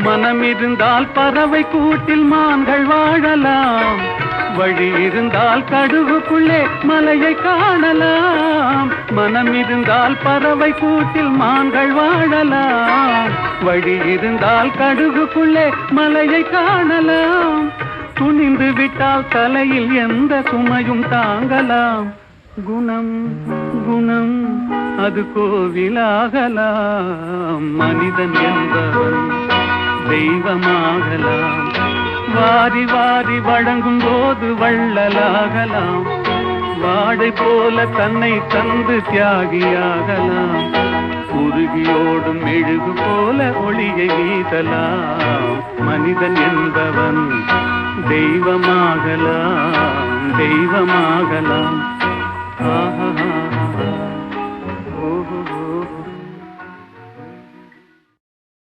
மனம் இருந்தால் பறவை கூட்டில் மான்கள் வாழலாம், வழி இருந்தால் கடுகுக்குள்ளே மலையை காணலாம். மனம் இருந்தால் பறவை கூட்டில் மான்கள் வாழலாம், வழி இருந்தால் கடுகுக்குள்ளே மலையை காணலாம். துணிந்து விட்டால் தலையில் எந்த சுமையும் தாங்கலாம். குணம் குணம் அது கோவிலாகலாம், மனிதன் என்பவன் தெய்வமாகலாம். வாரி வாரி வழங்கும் போது வள்ளலாகலாம், வாடை போல தன்னை தந்து தியாகியாகலாம். உருகியோடும் மெழுகு போல ஒளியை வீசலாம், மனிதன் என்பவன் தெய்வமாகலாம், தெய்வமாகலாம். ஆஹா.